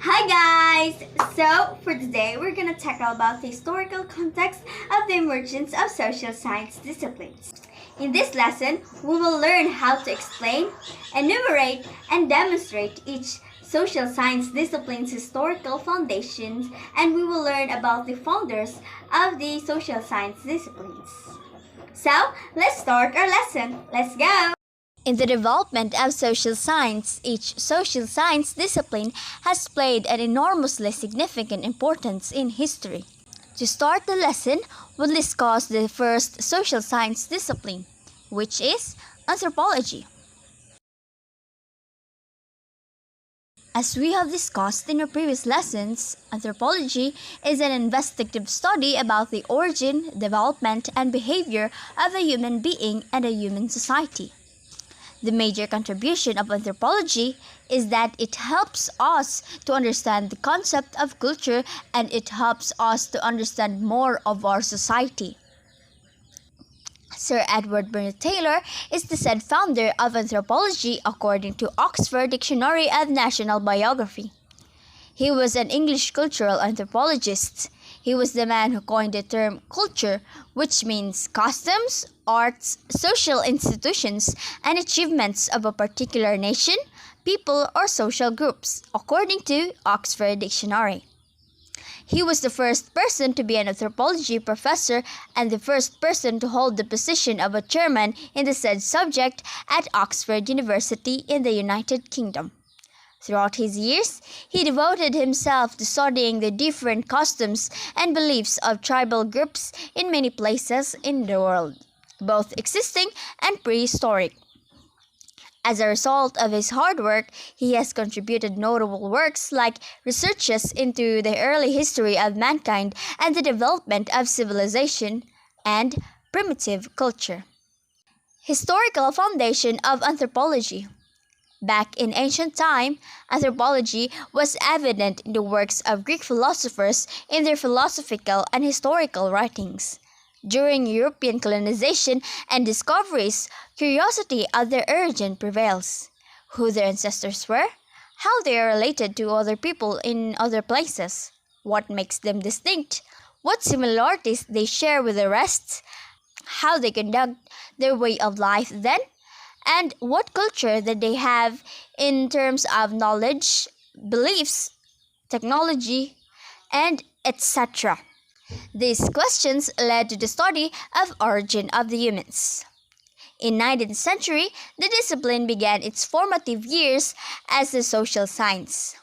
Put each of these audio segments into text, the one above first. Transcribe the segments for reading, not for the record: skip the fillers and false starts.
Hi guys! So for today we're gonna tackle about the historical context of the emergence of social science disciplines. In this lesson, we will learn how to explain, enumerate, and demonstrate each social science discipline's historical foundations, and we will learn about the founders of the social science disciplines. So let's start our lesson. Let's go! In the development of social science, each social science discipline has played an enormously significant importance in history. To start the lesson, we'll discuss the first social science discipline, which is anthropology. As we have discussed in our previous lessons, anthropology is an investigative study about the origin, development, and behavior of a human being and a human society. The major contribution of anthropology is that it helps us to understand the concept of culture, and it helps us to understand more of our society. Sir Edward Bernard Taylor is the said founder of anthropology according to Oxford Dictionary of National Biography. He was an English cultural anthropologist. He was the man who coined the term culture, which means customs, arts, social institutions, and achievements of a particular nation, people, or social groups, according to Oxford Dictionary. He was the first person to be an anthropology professor and the first person to hold the position of a chairman in the said subject at Oxford University in the United Kingdom. Throughout his years, he devoted himself to studying the different customs and beliefs of tribal groups in many places in the world, both existing and prehistoric. As a result of his hard work, he has contributed notable works like researches into the early history of mankind and the development of civilization and primitive culture. Historical foundation of anthropology. Back in ancient time, anthropology was evident in the works of Greek philosophers in their philosophical and historical writings. During European colonization and discoveries, curiosity of their origin prevails. Who their ancestors were, how they are related to other people in other places, what makes them distinct, what similarities they share with the rest, how they conduct their way of life then, and what culture that they have in terms of knowledge, beliefs, technology, and etc. These questions led to the study of origin of the humans. In 19th century, the discipline began its formative years as a social science.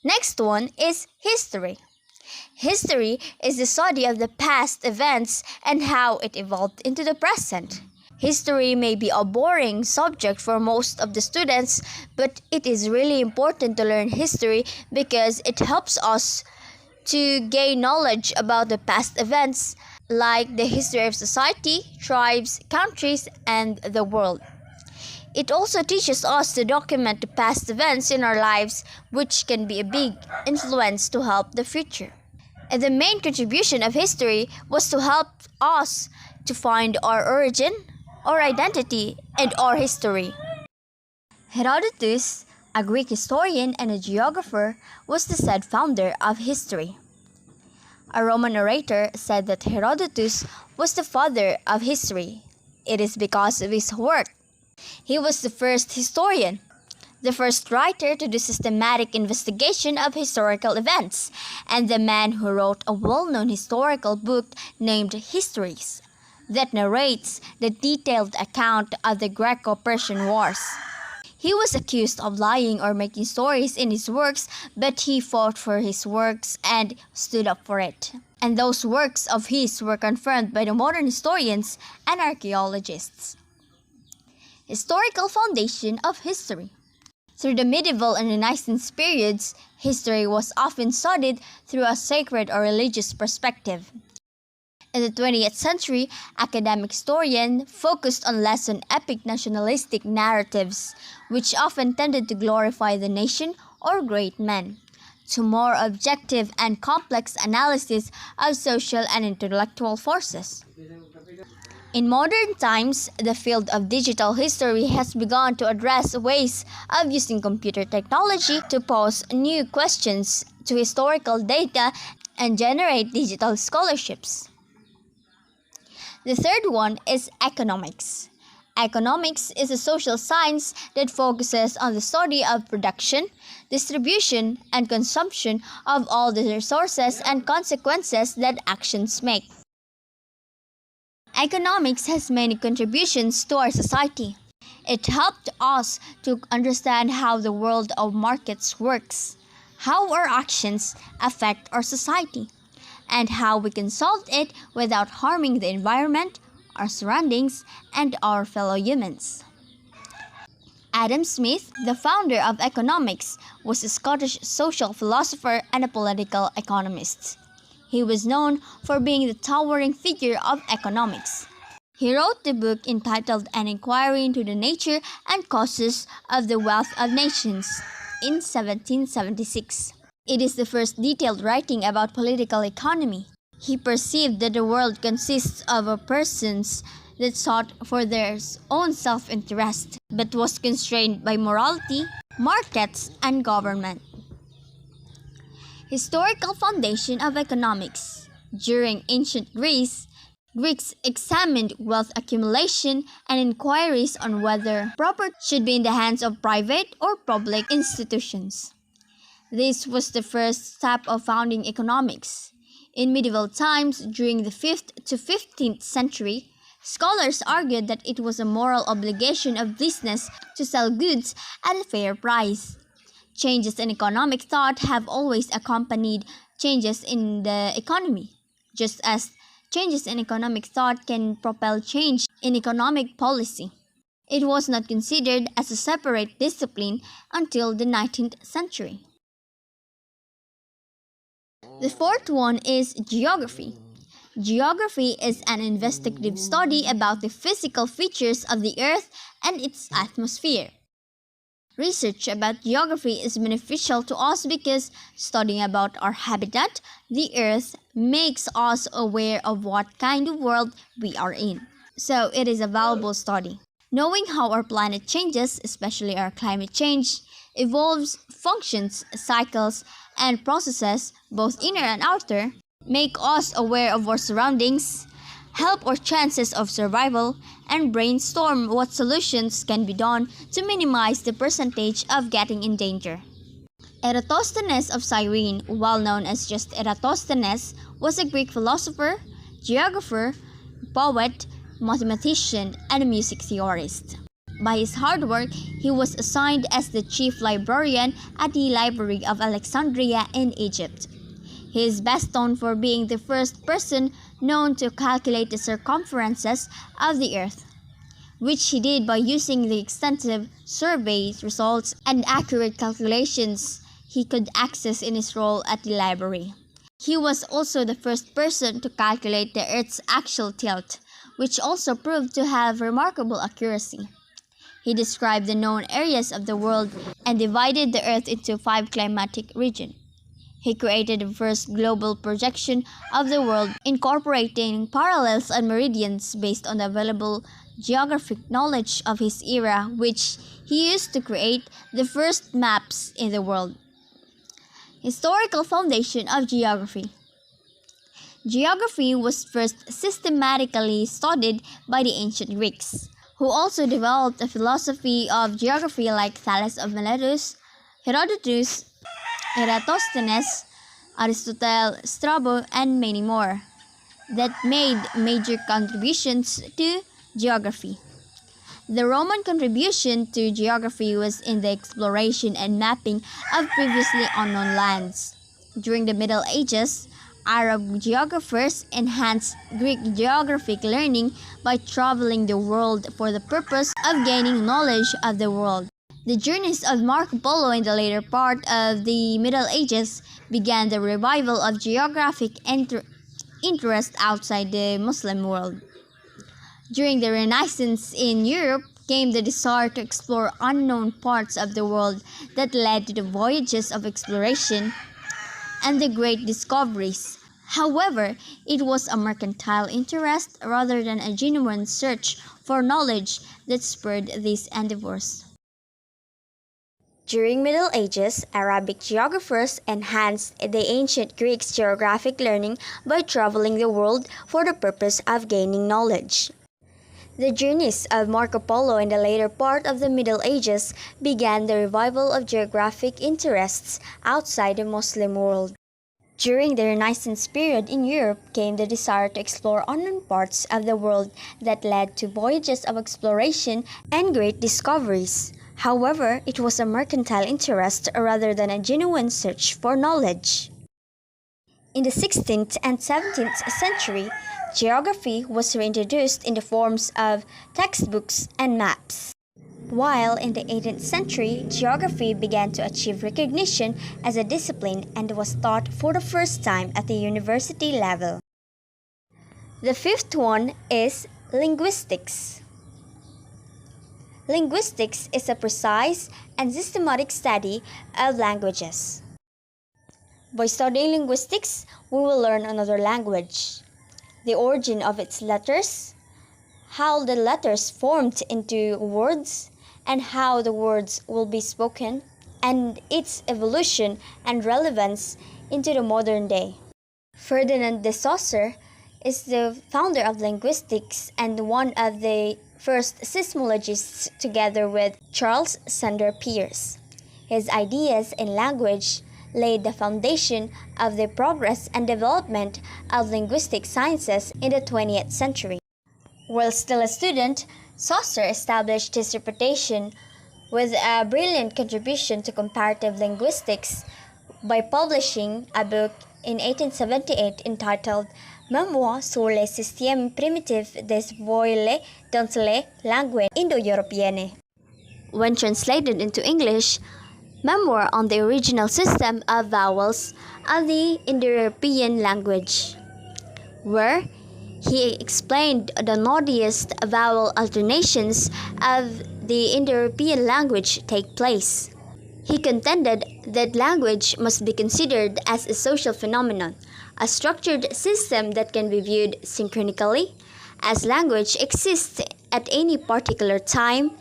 Next one is history. History is the study of the past events and how it evolved into the present. History may be a boring subject for most of the students, but it is really important to learn history because it helps us to gain knowledge about the past events like the history of society, tribes, countries, and the world. It also teaches us to document the past events in our lives, which can be a big influence to help the future. And the main contribution of history was to help us to find our origin, our identity, and our history. Herodotus, a Greek historian and a geographer, was the said founder of history. A Roman orator said that Herodotus was the father of history. It is because of his work. He was the first historian, the first writer to do systematic investigation of historical events, and the man who wrote a well-known historical book named Histories that narrates the detailed account of the Greco-Persian Wars. He was accused of lying or making stories in his works, but he fought for his works and stood up for it. And those works of his were confirmed by the modern historians and archaeologists. Historical foundation of history. Through the medieval and Renaissance periods, history was often studied through a sacred or religious perspective. In the 20th century, academic historians focused on less on epic nationalistic narratives, which often tended to glorify the nation or great men, to more objective and complex analysis of social and intellectual forces. In modern times, the field of digital history has begun to address ways of using computer technology to pose new questions to historical data and generate digital scholarships. The third one is economics. Economics is a social science that focuses on the study of production, distribution, and consumption of all the resources and consequences that actions make. Economics has many contributions to our society. It helped us to understand how the world of markets works, how our actions affect our society, and how we can solve it without harming the environment, our surroundings, and our fellow humans. Adam Smith, the founder of economics, was a Scottish social philosopher and a political economist. He was known for being the towering figure of economics. He wrote the book entitled An Inquiry into the Nature and Causes of the Wealth of Nations in 1776. It is the first detailed writing about political economy. He perceived that the world consists of persons that sought for their own self-interest, but was constrained by morality, markets, and government. Historical foundation of economics. During ancient Greece, Greeks examined wealth accumulation and inquiries on whether property should be in the hands of private or public institutions. This was the first step of founding economics. In medieval times, during the 5th to 15th century, scholars argued that it was a moral obligation of business to sell goods at a fair price. Changes in economic thought have always accompanied changes in the economy, just as changes in economic thought can propel change in economic policy. It was not considered as a separate discipline until the 19th century. The fourth one is geography. Geography is an investigative study about the physical features of the Earth and its atmosphere. Research about geography is beneficial to us because studying about our habitat, the Earth, makes us aware of what kind of world we are in. So it is a valuable study. Knowing how our planet changes, especially our climate change, evolves, functions, cycles, and processes, both inner and outer, make us aware of our surroundings, help our chances of survival, and brainstorm what solutions can be done to minimize the percentage of getting in danger. Eratosthenes of Cyrene, well known as just Eratosthenes, was a Greek philosopher, geographer, poet, mathematician, and a music theorist. By his hard work, he was assigned as the chief librarian at the Library of Alexandria in Egypt. He is best known for being the first person known to calculate the circumferences of the Earth, which he did by using the extensive survey results and accurate calculations he could access in his role at the library. He was also the first person to calculate the Earth's actual tilt, which also proved to have remarkable accuracy. He described the known areas of the world and divided the Earth into 5 climatic regions. He created the first global projection of the world, incorporating parallels and meridians based on the available geographic knowledge of his era, which he used to create the first maps in the world. Historical foundation of geography. Geography was first systematically studied by the ancient Greeks, who also developed a philosophy of geography like Thales of Miletus, Herodotus, Eratosthenes, Aristotle, Strabo, and many more, that made major contributions to geography. The Roman contribution to geography was in the exploration and mapping of previously unknown lands. During the Middle Ages, Arab geographers enhanced Greek geographic learning by traveling the world for the purpose of gaining knowledge of the world. The journeys of Marco Polo in the later part of the Middle Ages began the revival of geographic interest outside the Muslim world. During the Renaissance in Europe came the desire to explore unknown parts of the world that led to the voyages of exploration and the great discoveries. However, it was a mercantile interest rather than a genuine search for knowledge that spurred these endeavors. During Middle Ages, Arabic geographers enhanced the ancient Greeks' geographic learning by traveling the world for the purpose of gaining knowledge. The journeys of Marco Polo in the later part of the Middle Ages began the revival of geographic interests outside the Muslim world. During the Renaissance period in Europe came the desire to explore unknown parts of the world that led to voyages of exploration and great discoveries. However, it was a mercantile interest rather than a genuine search for knowledge. In the 16th and 17th century, geography was reintroduced in the forms of textbooks and maps. While in the 18th century, geography began to achieve recognition as a discipline and was taught for the first time at the university level. The fifth one is linguistics. Linguistics is a precise and systematic study of languages. By studying linguistics, we will learn another language, the origin of its letters, how the letters formed into words, and how the words will be spoken, and its evolution and relevance into the modern day. Ferdinand de Saussure is the founder of linguistics and one of the first seismologists together with Charles Sandor Peirce. His ideas in language laid the foundation of the progress and development of linguistic sciences in the 20th century. While still a student, Saussure established his reputation with a brilliant contribution to comparative linguistics by publishing a book in 1878 entitled Memoires sur les systèmes primitifs des voyelles dans les langues indo-européennes. When translated into English, Memoir on the original system of vowels of the Indo-European language, where he explained the naughtiest vowel alternations of the Indo-European language take place. He contended that language must be considered as a social phenomenon, a structured system that can be viewed synchronically, as language exists at any particular time,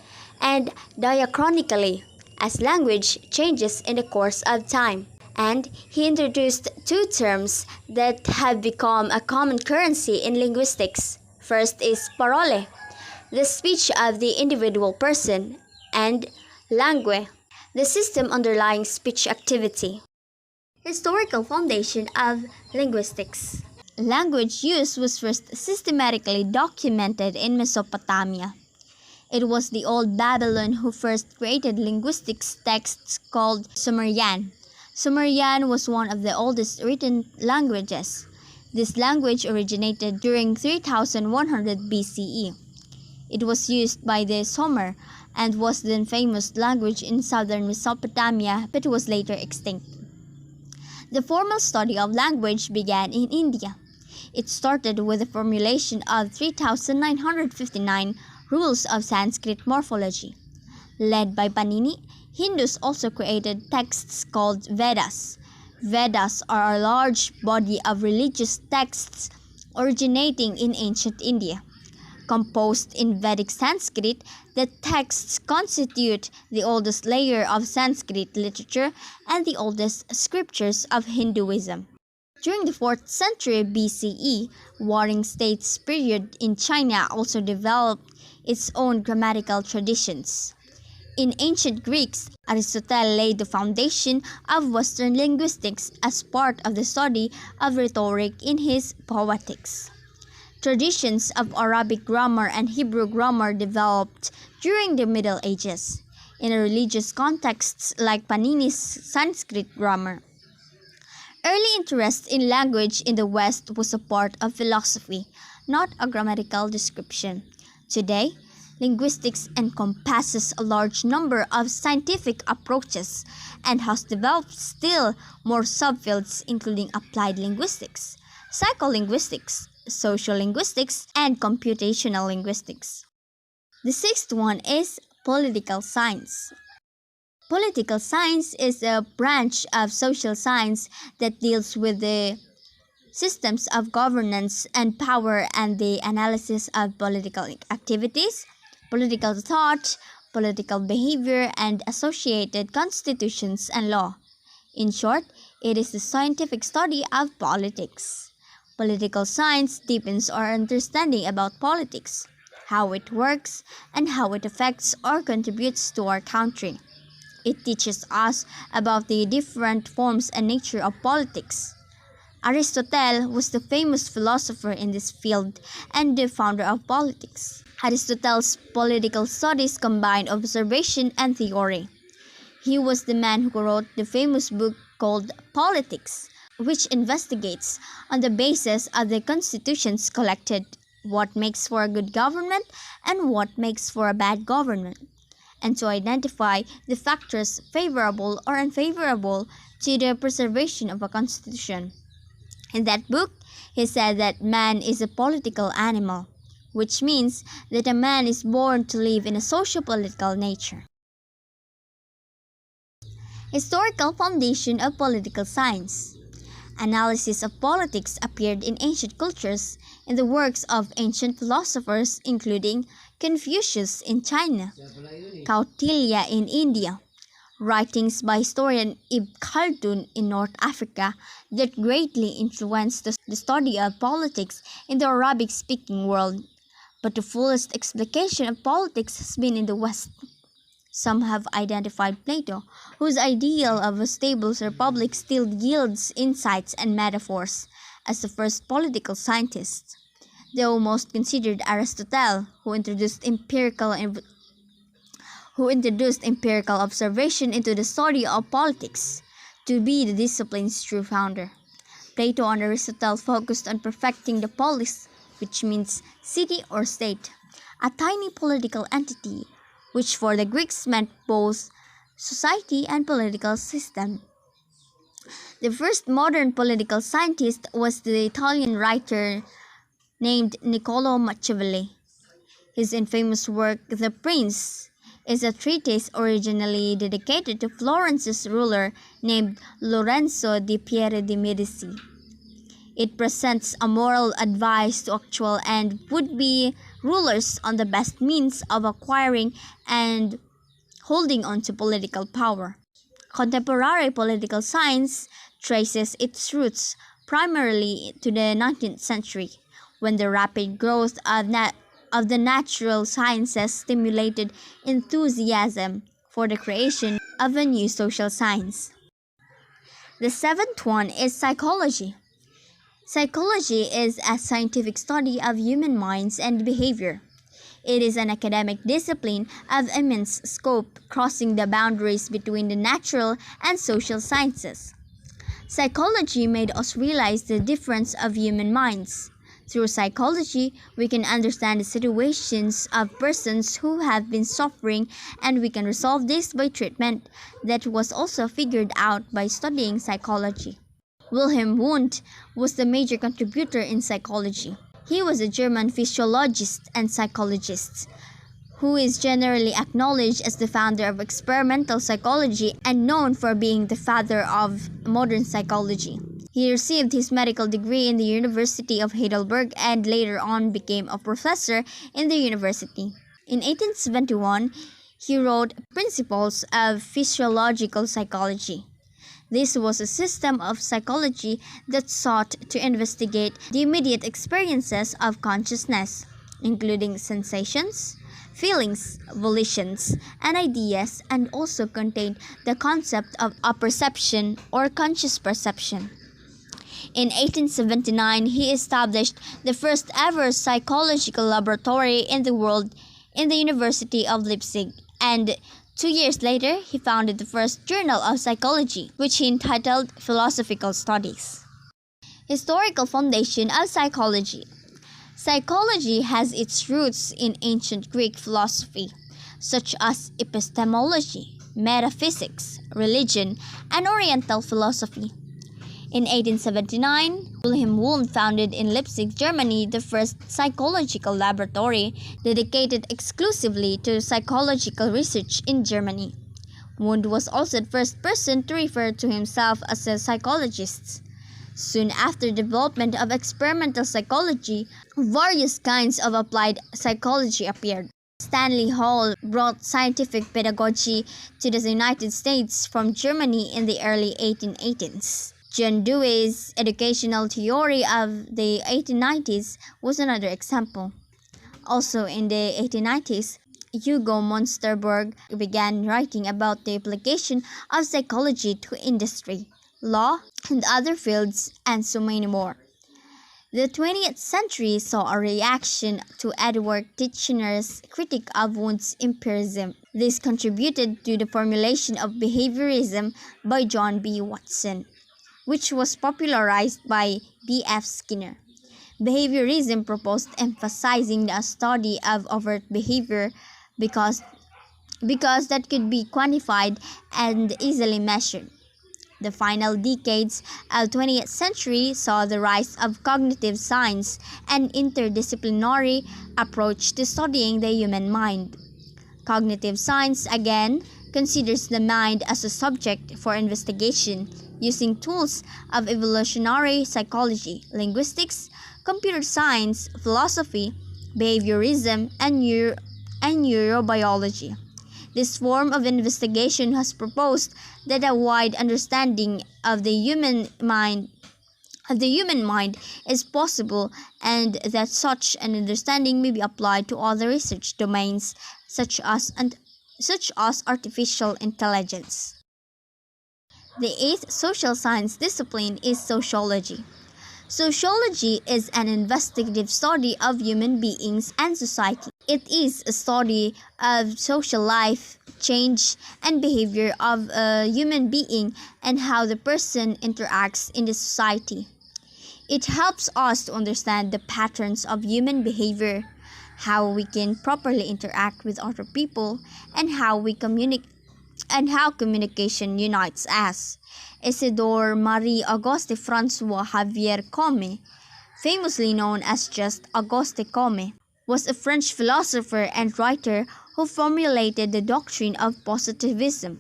and diachronically, as language changes in the course of time. And he introduced two terms that have become a common currency in linguistics. First is parole, the speech of the individual person, and langue, the system underlying speech activity. Historical foundation of linguistics. Language use was first systematically documented in Mesopotamia. It was the old Babylon who first created linguistics texts called Sumerian. Sumerian was one of the oldest written languages. This language originated during 3100 BCE. It was used by the Sumer and was the famous language in southern Mesopotamia, but was later extinct. The formal study of language began in India. It started with the formulation of 3959 rules of Sanskrit morphology. Led by Panini, Hindus also created texts called Vedas. Vedas are a large body of religious texts originating in ancient India. Composed in Vedic Sanskrit, the texts constitute the oldest layer of Sanskrit literature and the oldest scriptures of Hinduism. During the 4th century BCE, Warring States period in China also developed its own grammatical traditions. In ancient Greeks, Aristotle laid the foundation of Western linguistics as part of the study of rhetoric in his Poetics. Traditions of Arabic grammar and Hebrew grammar developed during the Middle Ages, in religious contexts like Panini's Sanskrit grammar. Early interest in language in the West was a part of philosophy, not a grammatical description. Today, linguistics encompasses a large number of scientific approaches and has developed still more subfields including applied linguistics, psycholinguistics, sociolinguistics, and computational linguistics. The sixth one is political science. Political science is a branch of social science that deals with the systems of governance and power, and the analysis of political activities, political thought, political behavior, and associated constitutions and law. In short, it is the scientific study of politics. Political science deepens our understanding about politics, how it works, and how it affects or contributes to our country. It teaches us about the different forms and nature of politics. Aristotle was the famous philosopher in this field and the founder of politics. Aristotle's political studies combined observation and theory. He was the man who wrote the famous book called Politics, which investigates, on the basis of the constitutions collected, what makes for a good government and what makes for a bad government, and to identify the factors favorable or unfavorable to the preservation of a constitution. In that book, he said that man is a political animal, which means that a man is born to live in a socio-political nature. Historical foundation of political science. Analysis of politics appeared in ancient cultures in the works of ancient philosophers including Confucius in China, Kautilya in India, writings by historian Ibn Khaldun in North Africa that greatly influenced the study of politics in the Arabic-speaking world. But the fullest explication of politics has been in the West. Some have identified Plato, whose ideal of a stable republic still yields insights and metaphors, as the first political scientist. They almost considered Aristotle, who introduced empirical observation into the study of politics, to be the discipline's true founder. Plato and Aristotle focused on perfecting the polis, which means city or state, a tiny political entity, which for the Greeks meant both society and political system. The first modern political scientist was the Italian writer named Niccolò Machiavelli. His infamous work, The Prince, is a treatise originally dedicated to Florence's ruler named Lorenzo di Pieri de' Medici. It presents a moral advice to actual and would-be rulers on the best means of acquiring and holding on to political power. Contemporary political science traces its roots primarily to the 19th century, when the rapid growth of the natural sciences stimulated enthusiasm for the creation of a new social science. The seventh one is psychology. Psychology is a scientific study of human minds and behavior. It is an academic discipline of immense scope, crossing the boundaries between the natural and social sciences. Psychology made us realize the difference of human minds. Through psychology, we can understand the situations of persons who have been suffering, and we can resolve this by treatment. That was also figured out by studying psychology. Wilhelm Wundt was the major contributor in psychology. He was a German physiologist and psychologist, who is generally acknowledged as the founder of experimental psychology and known for being the father of modern psychology. He received his medical degree in the University of Heidelberg and later on became a professor in the university. In 1871, he wrote Principles of Physiological Psychology. This was a system of psychology that sought to investigate the immediate experiences of consciousness, including sensations, feelings, volitions, and ideas, and also contained the concept of apperception or conscious perception. In 1879, he established the first ever psychological laboratory in the world in the University of Leipzig, and 2 years later, he founded the first journal of psychology, which he entitled Philosophical Studies. Historical foundation of psychology. Psychology has its roots in ancient Greek philosophy, such as epistemology, metaphysics, religion, and Oriental philosophy. In 1879, Wilhelm Wundt founded in Leipzig, Germany, the first psychological laboratory dedicated exclusively to psychological research in Germany. Wundt was also the first person to refer to himself as a psychologist. Soon after the development of experimental psychology, various kinds of applied psychology appeared. Stanley Hall brought scientific pedagogy to the United States from Germany in the early 1880s. John Dewey's educational theory of the 1890s was another example. Also in the 1890s, Hugo Monsterberg began writing about the application of psychology to industry, law, and other fields, and so many more. The 20th century saw a reaction to Edward Titchener's critique of Wundt's empiricism. This contributed to the formulation of behaviorism by John B. Watson, which was popularized by B. F. Skinner. Behaviorism proposed emphasizing the study of overt behavior because that could be quantified and easily measured. The final decades of the 20th century saw the rise of cognitive science, an interdisciplinary approach to studying the human mind. Cognitive science, again, considers the mind as a subject for investigation using tools of evolutionary psychology, linguistics, computer science, philosophy, behaviorism, and neurobiology. This form of investigation has proposed that a wide understanding of the human mind is possible, and that such an understanding may be applied to other research domains such as artificial intelligence. The eighth social science discipline is sociology. Sociology is an investigative study of human beings and society. It is a study of social life, change, and behavior of a human being and how the person interacts in the society. It helps us to understand the patterns of human behavior, how we can properly interact with other people, and how communication unites us. Isidore Marie Auguste François Xavier Comte, famously known as just Auguste Comte, was a French philosopher and writer who formulated the doctrine of positivism.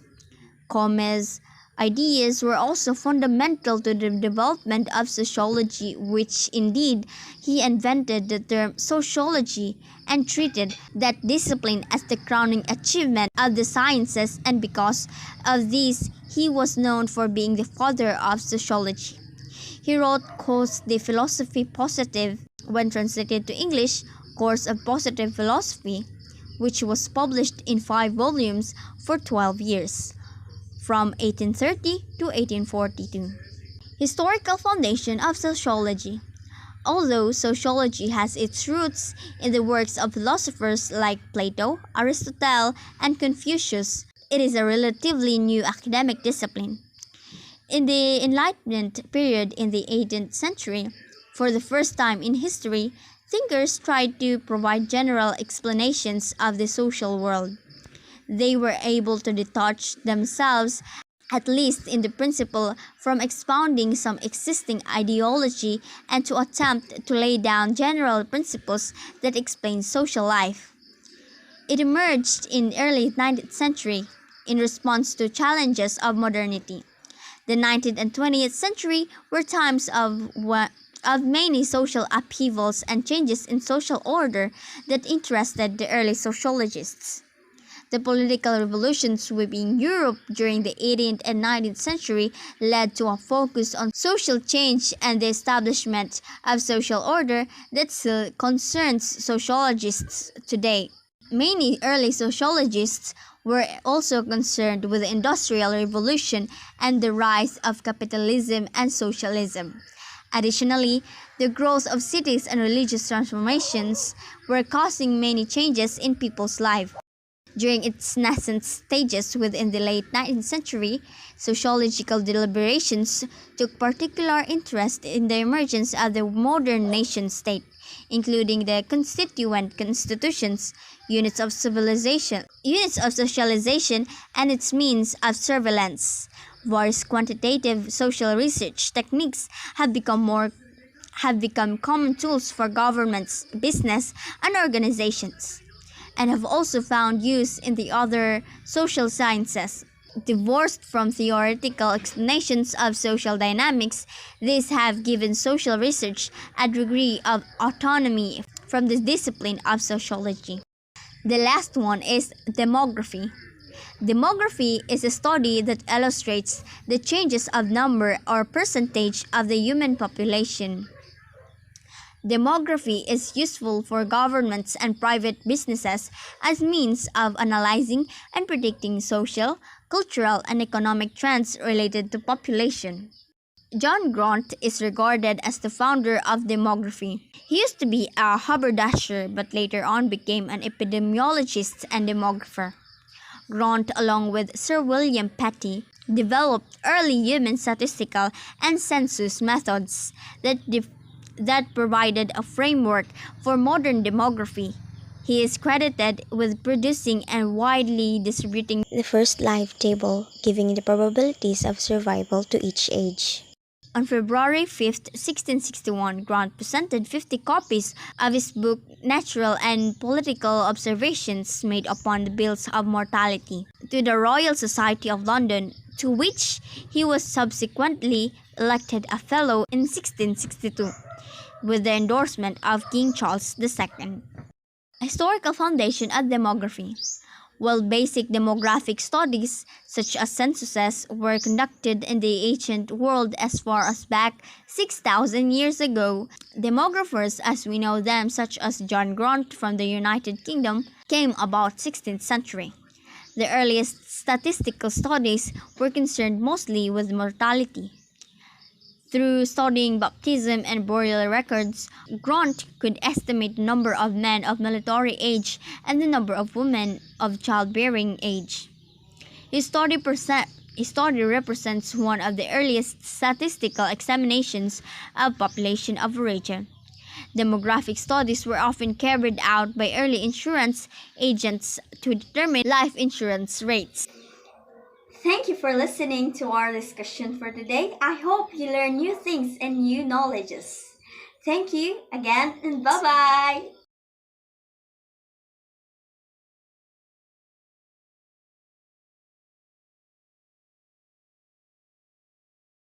Comte's ideas were also fundamental to the development of sociology, which indeed he invented the term sociology and treated that discipline as the crowning achievement of the sciences, and because of this he was known for being the father of sociology. He wrote Cours de philosophie positive, when translated to English, Course of Positive Philosophy, which was published in 5 volumes for 12 years, from 1830 to 1842. Historical foundation of sociology. Although sociology has its roots in the works of philosophers like Plato, Aristotle, and Confucius, it is a relatively new academic discipline. In the Enlightenment period in the 18th century, for the first time in history, thinkers tried to provide general explanations of the social world. They were able to detach themselves, at least in the principle, from expounding some existing ideology and to attempt to lay down general principles that explain social life. It emerged in the early 19th century in response to challenges of modernity. The 19th and 20th century were times of many social upheavals and changes in social order that interested the early sociologists. The political revolution sweeping Europe during the 18th and 19th century led to a focus on social change and the establishment of social order that still concerns sociologists today. Many early sociologists were also concerned with the Industrial Revolution and the rise of capitalism and socialism. Additionally, the growth of cities and religious transformations were causing many changes in people's lives. During its nascent stages within the late 19th century, sociological deliberations took particular interest in the emergence of the modern nation-state, including the constituent constitutions, units of socialization, and its means of surveillance. Various quantitative social research techniques have become common tools for governments, business, and organizations, and have also found use in the other social sciences. Divorced from theoretical explanations of social dynamics, these have given social research a degree of autonomy from the discipline of sociology. The last one is demography. Demography is a study that illustrates the changes of number or percentage of the human population. Demography is useful for governments and private businesses as means of analyzing and predicting social, cultural, and economic trends related to population. John Grant is regarded as the founder of demography. He used to be a haberdasher but later on became an epidemiologist and demographer. Grant, along with Sir William Petty, developed early human statistical and census methods that provided a framework for modern demography. He is credited with producing and widely distributing the first life table, giving the probabilities of survival to each age. On February 5, 1661, Grant presented 50 copies of his book Natural and Political Observations Made upon the Bills of Mortality to the Royal Society of London, to which he was subsequently elected a Fellow in 1662, with the endorsement of King Charles II. Historical foundation of demography. While basic demographic studies, such as censuses, were conducted in the ancient world as far as back 6,000 years ago, demographers as we know them, such as John Grant from the United Kingdom, came about 16th century. The earliest statistical studies were concerned mostly with mortality. Through studying baptism and burial records, Grant could estimate the number of men of military age and the number of women of childbearing age. His study represents one of the earliest statistical examinations of population of a region. Demographic studies were often carried out by early insurance agents to determine life insurance rates. Thank you for listening to our discussion for today. I hope you learn new things and new knowledges. Thank you again and bye-bye.